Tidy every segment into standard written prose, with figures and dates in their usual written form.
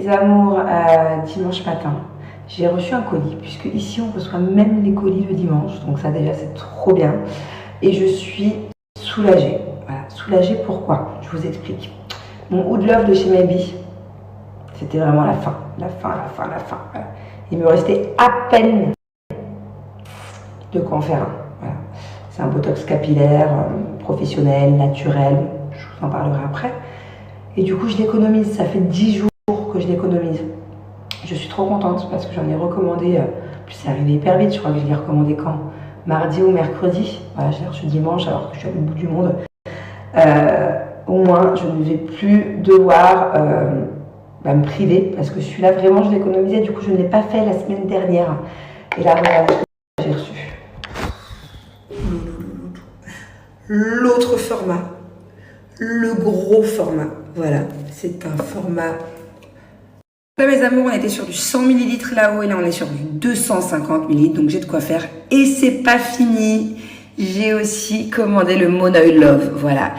amours, dimanche matin, j'ai reçu un colis, puisque ici on reçoit même les colis le dimanche, donc ça déjà c'est trop bien. Et je suis soulagée. Voilà, soulagée pourquoi? Je vous explique. Mon Oud Love de chez Maybe, c'était vraiment la fin. Voilà. Il me restait à peine de quoi en faire un. Voilà. C'est un botox capillaire, professionnel, naturel, je vous en parlerai après. Et du coup je l'économise, ça fait 10 jours que je l'économise. Je suis trop contente parce que j'en ai recommandé, puis c'est arrivé hyper vite, je crois que je l'ai recommandé quand? Mardi ou mercredi, voilà, je l'ai reçu dimanche alors que je suis à l'autre bout du monde. Au moins je ne vais plus devoir me priver parce que celui-là vraiment je l'économisais, du coup je ne l'ai pas fait la semaine dernière. Et là voilà, j'ai reçu. L'autre format, le gros format, voilà, c'est un format. Là mes amours, on était sur du 100 ml là-haut et là on est sur du 250 ml, donc j'ai de quoi faire. Et c'est pas fini, j'ai aussi commandé le Monoï Love, voilà.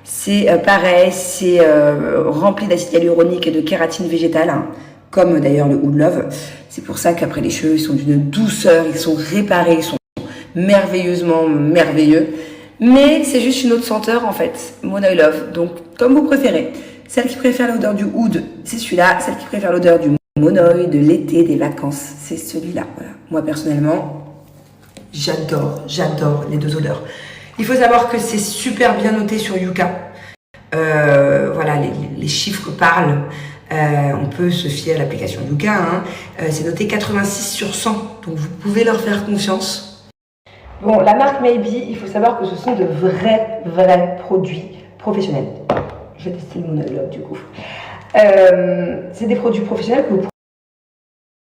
C'est pareil, c'est rempli d'acide hyaluronique et de kératine végétale, hein, comme d'ailleurs le Oud Love. C'est pour ça qu'après les cheveux, ils sont d'une douceur, ils sont réparés, ils sont merveilleusement merveilleux. Mais c'est juste une autre senteur en fait, Monoï Love, donc comme vous préférez. Celle qui préfère l'odeur du oud, c'est celui-là. Celle qui préfère l'odeur du monoï, de l'été, des vacances, c'est celui-là. Voilà. Moi, personnellement, j'adore les deux odeurs. Il faut savoir que c'est super bien noté sur Yuka. Voilà, les chiffres parlent. On peut se fier à l'application Yuka. Hein. C'est noté 86 sur 100. Donc, vous pouvez leur faire confiance. Bon, la marque Maybe, il faut savoir que ce sont de vrais produits professionnels. Je vais tester le Monoï Love du coup. C'est des produits professionnels que vous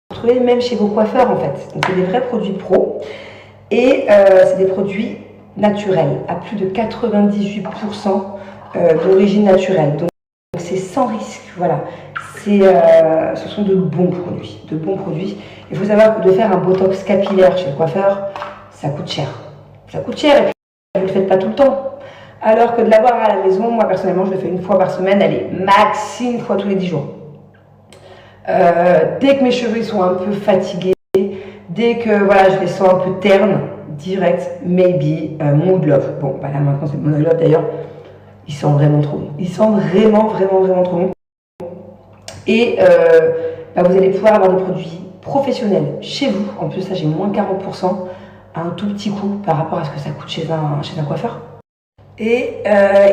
trouvez même chez vos coiffeurs en fait. Donc c'est des vrais produits pro et c'est des produits naturels à plus de 98% d'origine naturelle. Donc c'est sans risque. Voilà. Ce sont de bons produits. Il faut savoir que de faire un botox capillaire chez le coiffeur, ça coûte cher. Ça coûte cher et puis vous ne le faites pas tout le temps. Alors que de l'avoir à la maison, moi personnellement je le fais une fois par semaine, allez, maxi une fois tous les 10 jours. Dès que mes cheveux sont un peu fatigués, dès que voilà, je les sens un peu ternes, direct, Maybe, mon Oud Love. Bon, bah là maintenant c'est mon Oud Love d'ailleurs, il sent vraiment trop bon. Il sent vraiment trop bon. Et vous allez pouvoir avoir des produits professionnels chez vous. En plus, ça j'ai moins 40% à un tout petit coût par rapport à ce que ça coûte chez un coiffeur. Et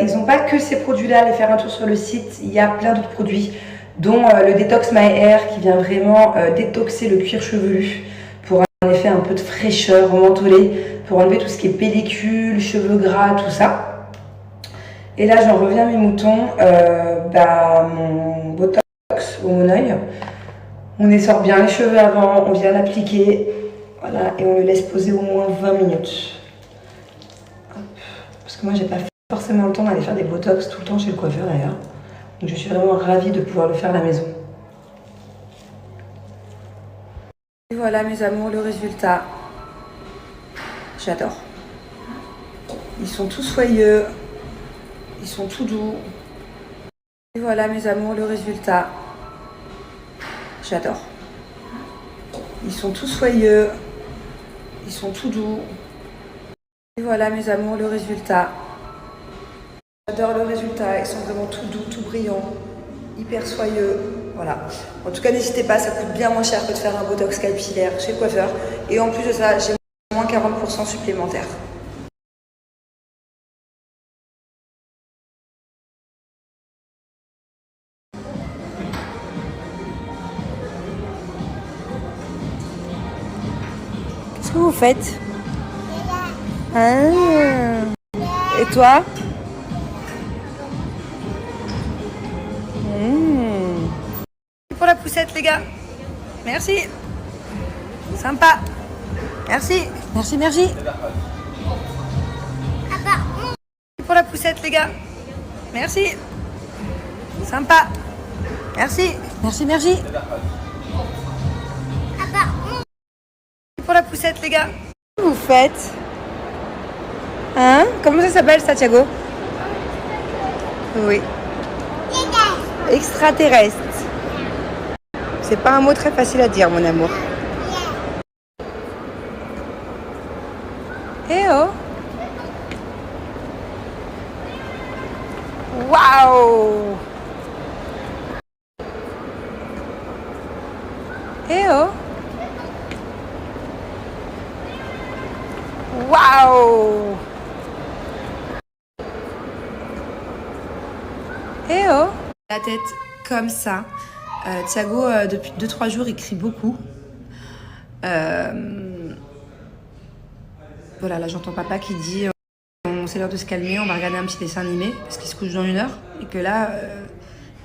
ils n'ont pas que ces produits-là. Allez faire un tour sur le site, il y a plein d'autres produits, dont le Detox My Hair qui vient vraiment détoxer le cuir chevelu pour un effet un peu de fraîcheur, mentholé, pour enlever tout ce qui est pellicule, cheveux gras, tout ça. Et là, j'en reviens à mes moutons, mon Botox au Monoï. On essore bien les cheveux avant, on vient l'appliquer, voilà, et on le laisse poser au moins 20 minutes. Parce que moi, j'ai pas forcément le temps d'aller faire des botox tout le temps chez le coiffeur d'ailleurs. Donc je suis vraiment ravie de pouvoir le faire à la maison. Et voilà mes amours, le résultat. J'adore. Ils sont tous soyeux. Ils sont tout doux. Et voilà mes amours, le résultat. J'adore. Ils sont tous soyeux. Ils sont tout doux. Et voilà mes amours, le résultat. J'adore le résultat, ils sont vraiment tout doux, tout brillants, hyper soyeux, voilà. En tout cas, n'hésitez pas, ça coûte bien moins cher que de faire un botox capillaire chez le coiffeur. Et en plus de ça, j'ai moins 40% supplémentaire. Qu'est-ce que vous faites? Ah. Et toi? Pour la poussette les gars. Merci. Sympa. Merci. Merci. Pour la poussette les gars. Merci. Sympa. Merci. Pour la poussette les gars. Qu'est-ce que vous faites? Hein? Comment ça s'appelle ça, Thiago? Oui. Extraterrestre. C'est pas un mot très facile à dire, mon amour. Eh oh! Waouh! Eh oh! Waouh! Eh oh! La tête comme ça. Thiago, depuis 2-3 jours, il crie beaucoup. Voilà, là j'entends papa qui dit c'est l'heure de se calmer, on va regarder un petit dessin animé parce qu'il se couche dans 1 heure. Et que là,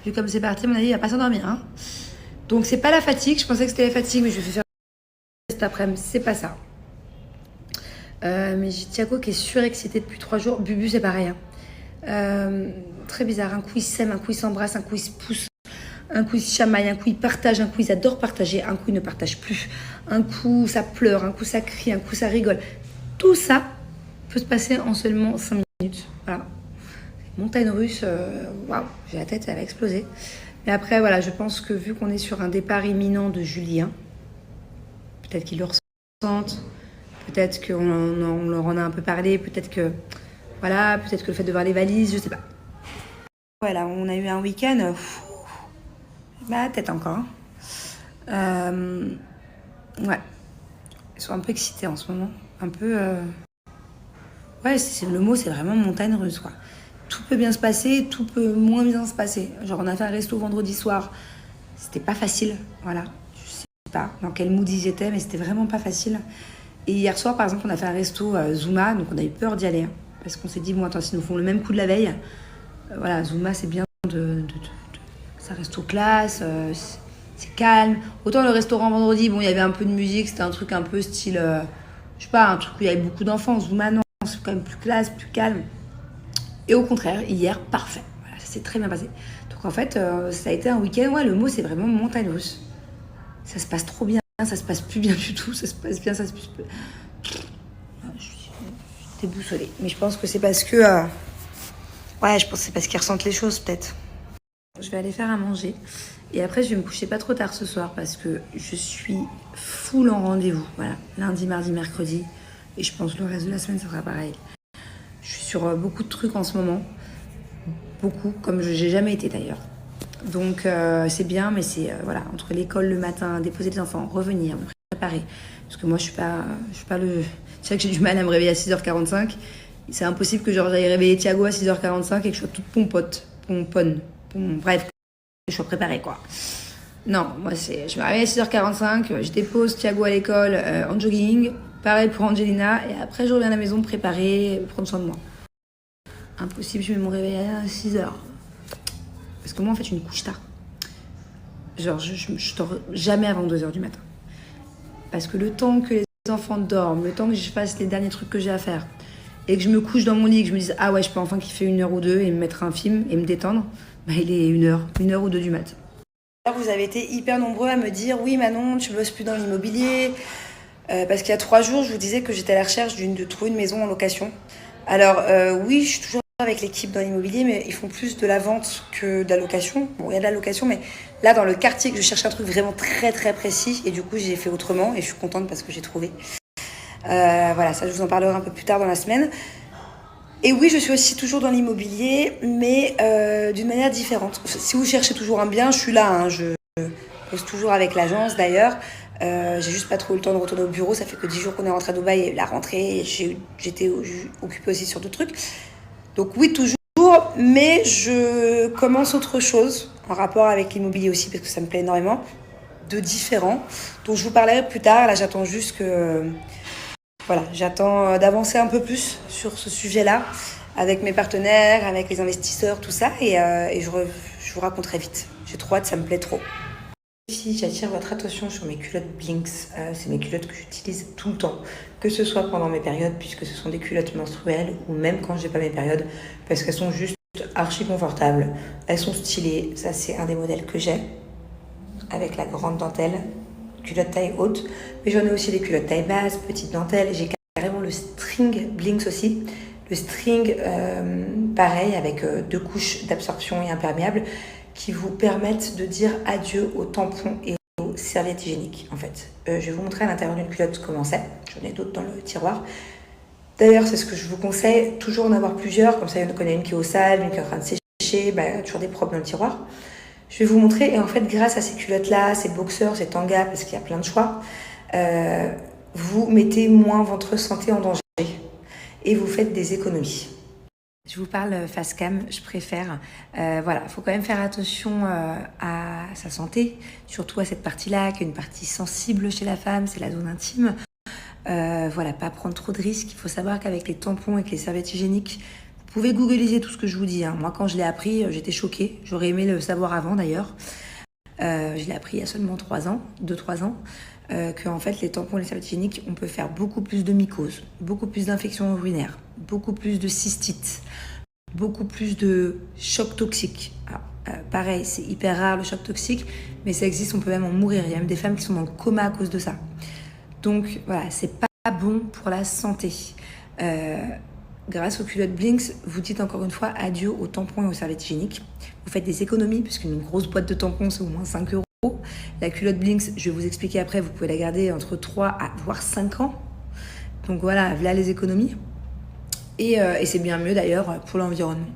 vu comme c'est parti, à mon avis, il va pas s'endormir. Hein. Donc c'est pas la fatigue, je pensais que c'était la fatigue, mais je vais faire cet après-midi, c'est pas ça. Mais j'ai Thiago qui est surexcité depuis 3 jours. Bubu, c'est pareil. Hein. Très bizarre. Un coup, il s'aime, un coup, il s'embrasse, un coup, il se pousse. Un coup, il se chamaille, un coup, il partage, un coup, ils adorent partager, un coup, il ne partage plus. Un coup, ça pleure, un coup, ça crie, un coup, ça rigole. Tout ça peut se passer en seulement 5 minutes. Voilà. Montagne russe, waouh, j'ai la tête, elle va exploser. Mais après, voilà, je pense que vu qu'on est sur un départ imminent de Julien, peut-être qu'ils le ressentent, peut-être qu'on leur en a un peu parlé, peut-être que, voilà, peut-être que le fait de voir les valises, je sais pas. Voilà, on a eu un week-end, ma tête encore. Ouais, ils sont un peu excités en ce moment, un peu... Ouais, le mot, c'est vraiment montagne russe, quoi. Tout peut bien se passer, tout peut moins bien se passer. Genre, on a fait un resto vendredi soir. C'était pas facile, voilà. Je sais pas dans quel mood ils étaient, mais c'était vraiment pas facile. Et hier soir, par exemple, on a fait un resto Zuma, donc on a eu peur d'y aller. Hein, parce qu'on s'est dit, bon, attends, s'ils nous font le même coup de la veille, voilà, Zuma, c'est bien ça resto classe, c'est calme. Autant le restaurant vendredi, bon, il y avait un peu de musique, c'était un truc un peu style, je sais pas, un truc où il y avait beaucoup d'enfants. Zuma, non, c'est quand même plus classe, plus calme. Et au contraire, hier, parfait. Voilà, ça s'est très bien passé. Donc en fait, ça a été un week-end. Ouais, le mot, c'est vraiment montagne russe. Ça se passe trop bien, ça se passe plus bien du tout. Ça se passe bien, ça se passe plus. Je suis déboussolée. Mais je pense que c'est parce que. Ouais, je pense que c'est parce qu'ils ressentent les choses, peut-être. Je vais aller faire à manger. Et après, je vais me coucher pas trop tard ce soir parce que je suis full en rendez-vous. Voilà, lundi, mardi, mercredi. Et je pense que le reste de la semaine, ça sera pareil. Je suis sur beaucoup de trucs en ce moment. Beaucoup, comme je n'ai jamais été d'ailleurs. Donc c'est bien, mais c'est voilà, entre l'école le matin, déposer les enfants, revenir, me préparer. Parce que moi, je suis pas le... Tu sais que j'ai du mal à me réveiller à 6h45. C'est impossible que j'aille réveiller Thiago à 6h45 et que je sois toute pomponne. Bref, que je sois préparée, quoi. Non, moi, je me réveille à 6h45, je dépose Thiago à l'école en jogging. Pareil pour Angelina. Et après, je reviens à la maison me préparer, prendre soin de moi. Impossible, je mets mon réveil à 6h. Parce que moi, en fait, je me couche tard. Genre, je dors jamais avant 2h du matin. Parce que le temps que les enfants dorment, le temps que je fasse les derniers trucs que j'ai à faire, et que je me couche dans mon lit, et que je me dise « Ah ouais, je peux enfin kiffer 1 heure ou 2 et me mettre un film et me détendre », bah il est 1 heure ou 2 du mat. Vous avez été hyper nombreux à me dire « Oui, Manon, tu bosses plus dans l'immobilier ». Parce qu'il y a 3 jours, je vous disais que j'étais à la recherche de trouver une maison en location. Alors oui, je suis toujours avec l'équipe dans l'immobilier, mais ils font plus de la vente que de la location. Bon, il y a de la location, mais là, dans le quartier, je cherche un truc vraiment très très précis. Et du coup, j'ai fait autrement et je suis contente parce que j'ai trouvé. Voilà, ça, je vous en parlerai un peu plus tard dans la semaine. Et oui, je suis aussi toujours dans l'immobilier, mais d'une manière différente. Si vous cherchez toujours un bien, je suis là. Hein, je bosse toujours avec l'agence, d'ailleurs. J'ai juste pas trop eu le temps de retourner au bureau. Ça fait que 10 jours qu'on est rentré à Dubaï et la rentrée, j'étais occupée aussi sur d'autres trucs. Donc oui, toujours, mais je commence autre chose en rapport avec l'immobilier aussi, parce que ça me plaît énormément, de différent. Donc je vous parlerai plus tard. Là, j'attends juste que... Voilà, j'attends d'avancer un peu plus sur ce sujet-là, avec mes partenaires, avec les investisseurs, tout ça, et je vous raconterai vite. J'ai trop hâte, ça me plaît trop. Ici, j'attire votre attention sur mes culottes Blinks. C'est mes culottes que j'utilise tout le temps, que ce soit pendant mes périodes, puisque ce sont des culottes menstruelles, ou même quand j'ai pas mes périodes, parce qu'elles sont juste archi confortables. Elles sont stylées. Ça, c'est un des modèles que j'ai, avec la grande dentelle, culotte taille haute. Mais j'en ai aussi des culottes taille basse, petite dentelle. J'ai carrément le string Blinks aussi. Le string, pareil, avec 2 couches d'absorption et imperméable, qui vous permettent de dire adieu aux tampons et serviettes hygiéniques, en fait. Je vais vous montrer à l'intérieur d'une culotte comment c'est. J'en ai d'autres dans le tiroir. D'ailleurs, c'est ce que je vous conseille, toujours en avoir plusieurs. Comme ça, il y en a une qui est au sale, une qui est en train de sécher, toujours des propres dans le tiroir. Je vais vous montrer, et en fait, grâce à ces culottes-là, ces boxers, ces tangas, parce qu'il y a plein de choix, vous mettez moins votre santé en danger et vous faites des économies. Je vous parle face cam, je préfère. Voilà, il faut quand même faire attention à sa santé, surtout à cette partie-là, qui est une partie sensible chez la femme, c'est la zone intime. Voilà, pas prendre trop de risques. Il faut savoir qu'avec les tampons et les serviettes hygiéniques, vous pouvez googliser tout ce que je vous dis. Hein. Moi, quand je l'ai appris, j'étais choquée. J'aurais aimé le savoir avant d'ailleurs. Je l'ai appris il y a seulement 2-3 ans. Que en fait, les tampons et les serviettes hygiéniques, on peut faire beaucoup plus de mycoses, beaucoup plus d'infections urinaires, beaucoup plus de cystites, beaucoup plus de chocs toxiques. Alors, pareil, c'est hyper rare le choc toxique, mais ça existe, on peut même en mourir. Il y a même des femmes qui sont dans le coma à cause de ça. Donc voilà, c'est pas bon pour la santé. Grâce aux culottes Blinks, vous dites encore une fois adieu aux tampons et aux serviettes hygiéniques. Vous faites des économies, puisqu'une grosse boîte de tampons, c'est au moins 5 €. La culotte Blinks, je vais vous expliquer après, vous pouvez la garder entre 3 à voire 5 ans. Donc voilà les économies. Et c'est bien mieux d'ailleurs pour l'environnement.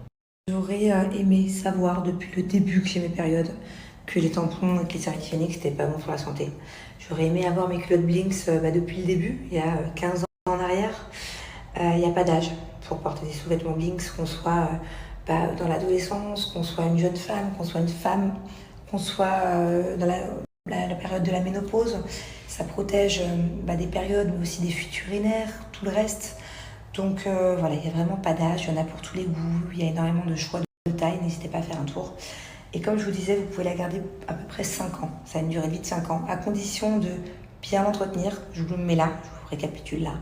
J'aurais aimé savoir depuis le début que j'ai mes périodes que les tampons et les serviettes hygiéniques, c'était pas bon pour la santé. J'aurais aimé avoir mes culottes Blinks depuis le début, il y a 15 ans en arrière. Il n'y a pas d'âge pour porter des sous-vêtements Blinks, qu'on soit dans l'adolescence, qu'on soit une jeune femme, qu'on soit une femme, qu'on soit dans la période de la ménopause. Ça protège des périodes, mais aussi des fuites urinaires, tout le reste. Donc voilà, il n'y a vraiment pas d'âge, il y en a pour tous les goûts, il y a énormément de choix de taille, n'hésitez pas à faire un tour. Et comme je vous disais, vous pouvez la garder à peu près 5 ans, ça a une durée de vie de 5 ans, à condition de bien l'entretenir. Je vous le mets là, je vous récapitule là.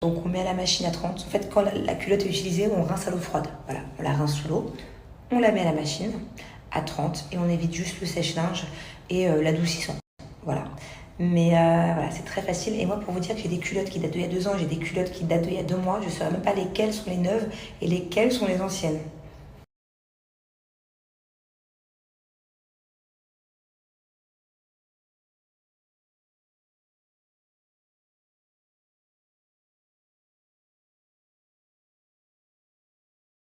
Donc on met à la machine à 30. En fait, quand la culotte est utilisée, on rince à l'eau froide. Voilà, on la rince sous l'eau, on la met à la machine à 30 et on évite juste le sèche-linge et l'adoucissant. Voilà. Mais voilà, c'est très facile. Et moi, pour vous dire que j'ai des culottes qui datent d'il y a 2 ans, j'ai des culottes qui datent d'il y a 2 mois, je ne saurais même pas lesquelles sont les neuves et lesquelles sont les anciennes.